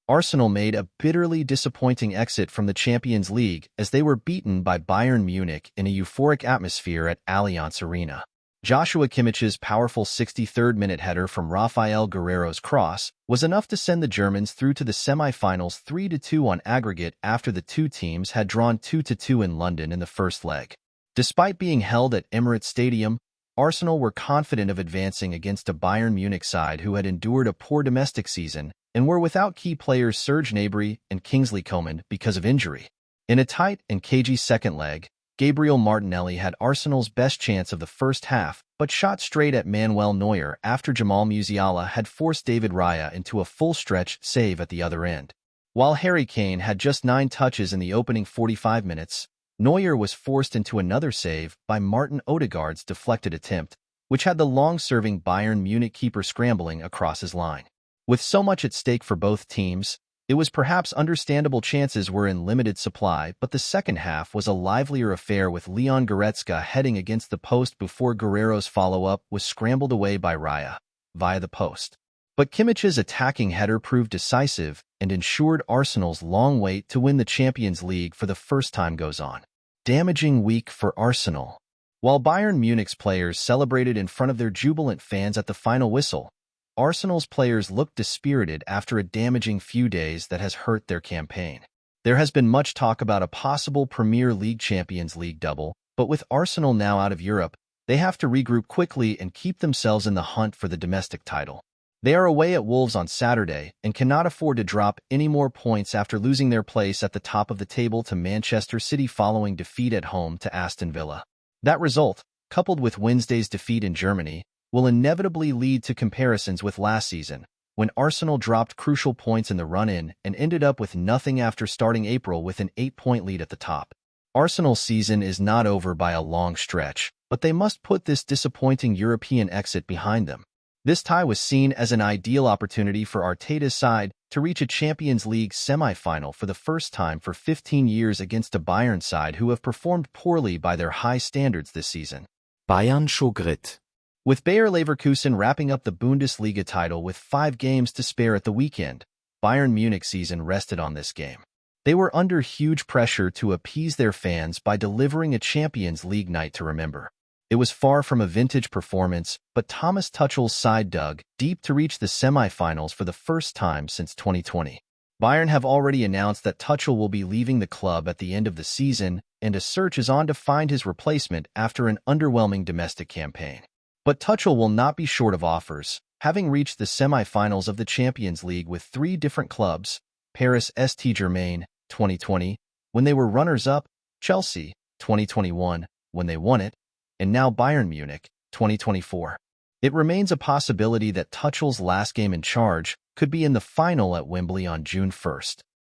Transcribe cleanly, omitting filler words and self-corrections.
Arsenal made a bitterly disappointing exit from the Champions League as they were beaten by Bayern Munich in a euphoric atmosphere at Allianz Arena. Joshua Kimmich's powerful 63rd-minute header from Rafael Guerreiro's cross was enough to send the Germans through to the semi-finals 3-2 on aggregate after the two teams had drawn 2-2 in London in the first leg. Despite being held at Emirates Stadium, Arsenal were confident of advancing against a Bayern Munich side who had endured a poor domestic season and were without key players Serge Gnabry and Kingsley Coman because of injury. In a tight and cagey second leg, Gabriel Martinelli had Arsenal's best chance of the first half, but shot straight at Manuel Neuer after Jamal Musiala had forced David Raya into a full-stretch save at the other end. While Harry Kane had just 9 touches in the opening 45 minutes, Neuer was forced into another save by Martin Odegaard's deflected attempt, which had the long-serving Bayern Munich keeper scrambling across his line. With so much at stake for both teams, it was perhaps understandable chances were in limited supply, but the second half was a livelier affair with Leon Goretzka heading against the post before Guerreiro's follow-up was scrambled away by Raya via the post. But Kimmich's attacking header proved decisive and ensured Arsenal's long wait to win the Champions League for the first time goes on. Damaging week for Arsenal. While Bayern Munich's players celebrated in front of their jubilant fans at the final whistle, Arsenal's players looked dispirited after a damaging few days that has hurt their campaign. There has been much talk about a possible Premier League Champions League double, but with Arsenal now out of Europe, they have to regroup quickly and keep themselves in the hunt for the domestic title. They are away at Wolves on Saturday and cannot afford to drop any more points after losing their place at the top of the table to Manchester City following defeat at home to Aston Villa. That result, coupled with Wednesday's defeat in Germany, will inevitably lead to comparisons with last season, when Arsenal dropped crucial points in the run-in and ended up with nothing after starting April with an 8-point lead at the top. Arsenal's season is not over by a long stretch, but they must put this disappointing European exit behind them. This tie was seen as an ideal opportunity for Arteta's side to reach a Champions League semi-final for the first time for 15 years against a Bayern side who have performed poorly by their high standards this season. Bayern Shogrit. With Bayer Leverkusen wrapping up the Bundesliga title with 5 games to spare at the weekend, Bayern Munich's season rested on this game. They were under huge pressure to appease their fans by delivering a Champions League night to remember. It was far from a vintage performance, but Thomas Tuchel's side dug deep to reach the semi-finals for the first time since 2020. Bayern have already announced that Tuchel will be leaving the club at the end of the season, and a search is on to find his replacement after an underwhelming domestic campaign. But Tuchel will not be short of offers, having reached the semi-finals of the Champions League with 3 different clubs: Paris Saint-Germain, 2020, when they were runners-up, Chelsea, 2021, when they won it, and now Bayern Munich, 2024. It remains a possibility that Tuchel's last game in charge could be in the final at Wembley on June 1st.